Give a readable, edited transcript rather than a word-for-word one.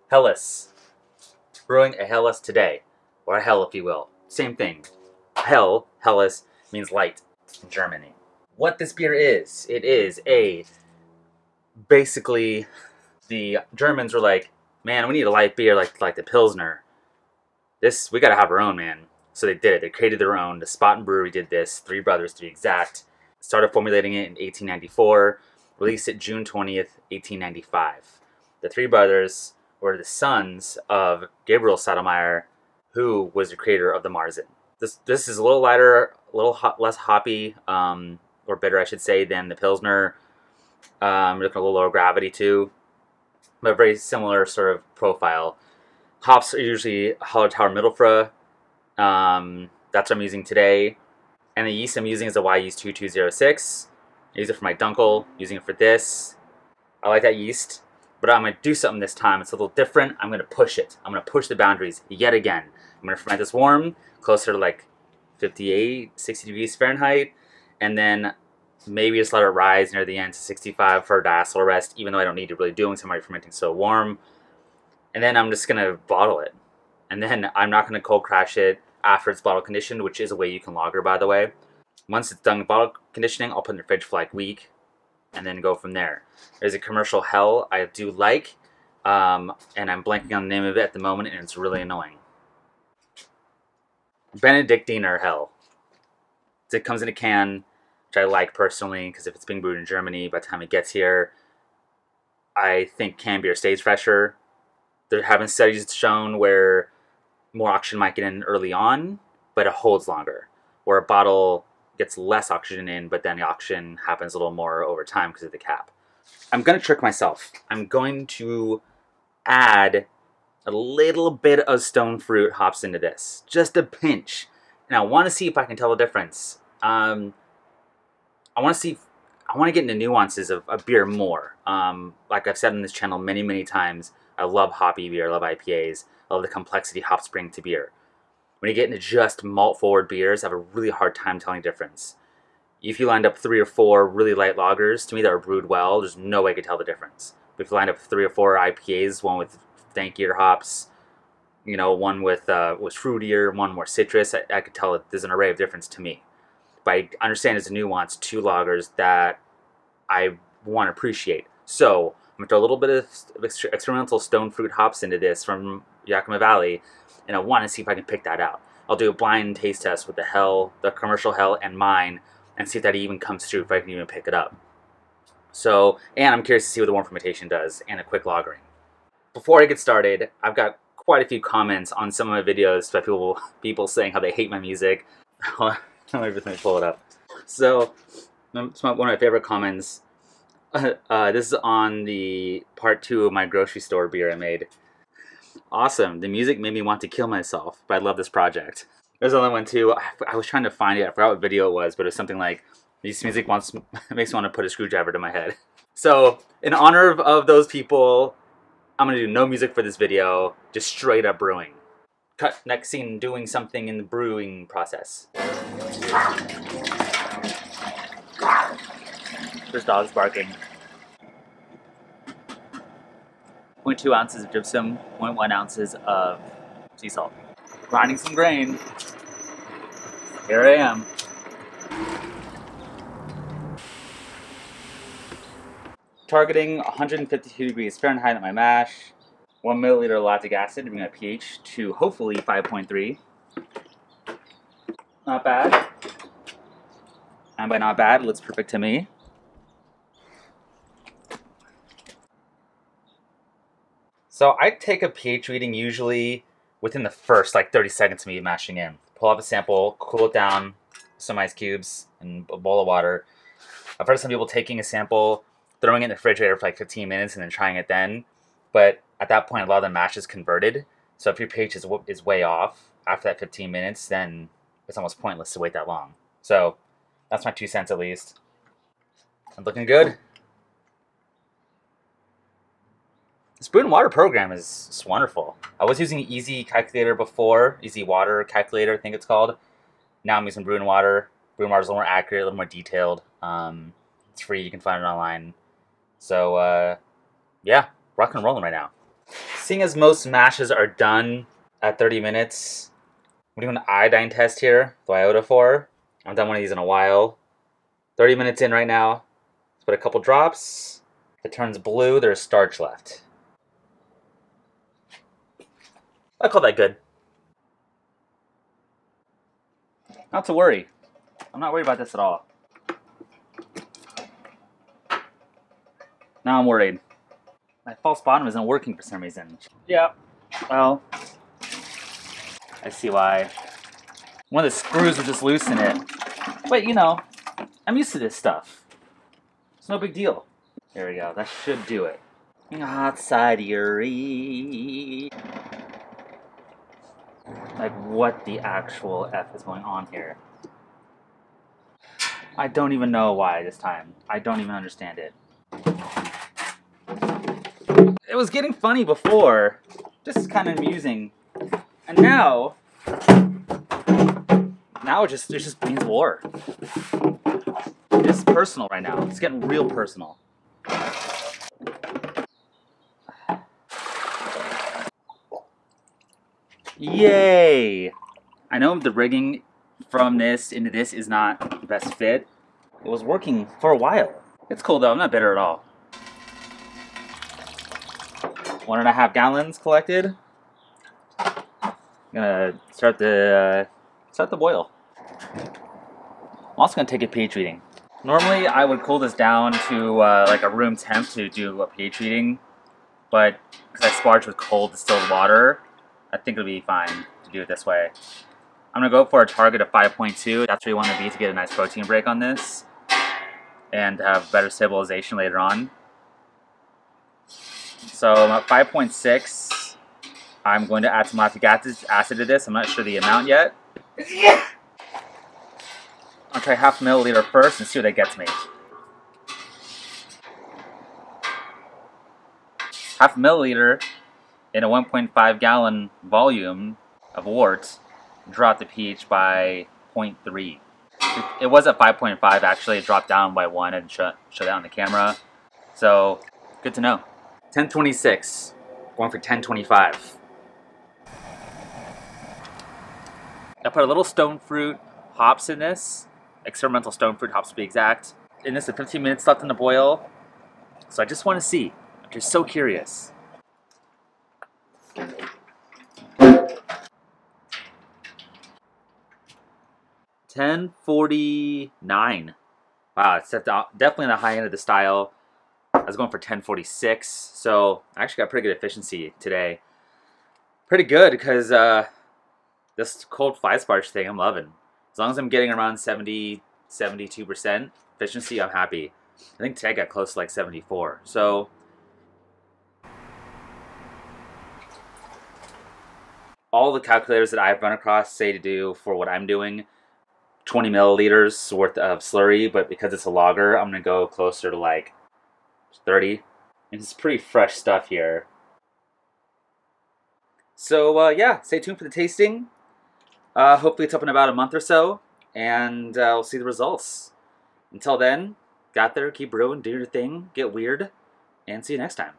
Helles. Brewing a Helles today. Or a Hell, if you will. Same thing. Hell, Helles, means light in Germany. What this beer is, it is basically, the Germans were like, man, we need a light beer like the Pilsner. We gotta have our own, man. So they did it. They created their own. The Spaten Brewery did this. Three brothers, to be exact. Started formulating it in 1894. Released it June 20th, 1895. The three brothers were the sons of Gabriel Sademeyer, who was the creator of the Marzen. This is a little lighter, a little less hoppy, or bitter, I should say, than the Pilsner. Looking a little lower gravity too, but very similar sort of profile. Hops are usually Hallertauer Mittelfrüh. That's what I'm using today. And the yeast I'm using is a Y yeast 2206. I use it for my Dunkel, using it for this. I like that yeast, but I'm going to do something this time. It's a little different. I'm going to push it. I'm going to push the boundaries yet again. I'm going to ferment this warm, closer to like 58, 60 degrees Fahrenheit, and then maybe just let it rise near the end to 65 for a diacetyl rest, even though I don't need to really do it since I'm already fermenting so warm. And then I'm just going to bottle it. And then I'm not going to cold crash it after it's bottle conditioned, which is a way you can lager, by the way. Once it's done bottle conditioning, I'll put it in the fridge for like a week and then go from there. There's a commercial hell I do like, and I'm blanking on the name of it at the moment, and it's really annoying. Benedictiner hell. It comes in a can, which I like personally, because if it's being brewed in Germany, by the time it gets here, I think canned beer stays fresher. There have been studies shown where more oxygen might get in early on, but it holds longer. Where a bottle gets less oxygen in, but then the oxygen happens a little more over time because of the cap. I'm going to trick myself. I'm going to add a little bit of stone fruit hops into this. Just a pinch. And I want to see if I can tell the difference. I want to get into nuances of beer more. Like I've said on this channel many, many times, I love hoppy beer, I love IPAs, I love the complexity hops bring to beer. When you get into just malt-forward beers, I have a really hard time telling the difference. If you lined up 3 or 4 really light lagers, to me that are brewed well, there's no way I could tell the difference. But if you lined up 3 or 4 IPAs, one with dankier hops, you know, one with was fruitier, one more citrus, I could tell that there's an array of difference to me. But I understand there's a nuance to lagers that I want to appreciate. So I'm going to throw a little bit of experimental stone fruit hops into this from Yakima Valley, and I want to see if I can pick that out. I'll do a blind taste test with the commercial hell, and mine, and see if that even comes through, if I can even pick it up. So, and I'm curious to see what the warm fermentation does, and a quick lagering. Before I get started, I've got quite a few comments on some of my videos by people saying how they hate my music. Let me pull it up. So, it's one of my favorite comments. This is on the part 2 of my grocery store beer I made. Awesome. The music made me want to kill myself, but I love this project. There's another one too. I was trying to find it. I forgot what video it was, but it was something like, this music makes me want to put a screwdriver to my head. So, in honor of those people, I'm going to do no music for this video, just straight up brewing. Cut, next scene, doing something in the brewing process. There's dogs barking. 0.2 ounces of gypsum, 0.1 ounces of sea salt. Grinding some grain. Here I am. Targeting 152 degrees Fahrenheit at my mash. 1 milliliter of lactic acid to bring my pH to hopefully 5.3. Not bad. And by not bad, it looks perfect to me. So I take a pH reading usually within the first like 30 seconds of me mashing in. Pull off a sample, cool it down, some ice cubes, and a bowl of water. I've heard some people taking a sample, throwing it in the refrigerator for like 15 minutes and then trying it then. But at that point, a lot of the mash is converted. So if your pH is way off after that 15 minutes, then it's almost pointless to wait that long. So that's my 2 cents at least. I'm looking good. This brew and water program is wonderful. I was using Easy Calculator before, Easy Water Calculator, I think it's called. Now I'm using Brew and Water. Brew and Water is a little more accurate, a little more detailed. It's free, you can find it online. So, yeah, rock and rolling right now. Seeing as most mashes are done at 30 minutes, I'm doing an iodine test here, the iodophore. I haven't done one of these in a while. 30 minutes in right now. Let's put a couple drops. If it turns blue, there's starch left. I call that good. Not to worry. I'm not worried about this at all. Now I'm worried. My false bottom isn't working for some reason. Yeah, well, I see why. One of the screws was just loose in it. But, you know, I'm used to this stuff. It's no big deal. There we go. That should do it. Hot side eerie. Like, what the actual F is going on here? I don't even know why this time. I don't even understand it. It was getting funny before. Just kind of amusing. And now it just means war. It's personal right now. It's getting real personal. Yay! I know the rigging from this into this is not the best fit. It was working for a while. It's cool though, I'm not bitter at all. 1.5 gallons collected. I'm gonna start the boil. I'm also gonna take a pH reading. Normally I would cool this down to like a room temp to do a pH reading, but because I sparged with cold distilled water, I think it'll be fine to do it this way. I'm gonna go for a target of 5.2. That's where you want to be to get a nice protein break on this and have better stabilization later on. So I'm at 5.6. I'm going to add some lactic acid to this. I'm not sure the amount yet. I'll try 0.5 milliliter first and see what that gets me. 0.5 milliliter in a 1.5 gallon volume of wort dropped the pH by 0.3. It was at 5.5 actually. It dropped down by 1 and show that on the camera. So good to know. 1026, going for 1025. I put a little stone fruit hops in this, experimental stone fruit hops to be exact. And this is 15 minutes left in the boil, so I just want to see. I'm just so curious. $10.49. Wow, it's definitely on the high end of the style. I was going for 10.46, so I actually got pretty good efficiency today. Pretty good because this cold fly sparge thing I'm loving. As long as I'm getting around 70, 72% efficiency, I'm happy. I think today I got close to like 74. So all the calculators that I've run across say to do for what I'm doing 20 milliliters worth of slurry, but because it's a lager, I'm gonna go closer to like 30. And it's pretty fresh stuff here. So yeah, stay tuned for the tasting. Hopefully it's up in about a month or so, and we'll see the results. Until then, get out there, keep brewing, do your thing, get weird, and see you next time.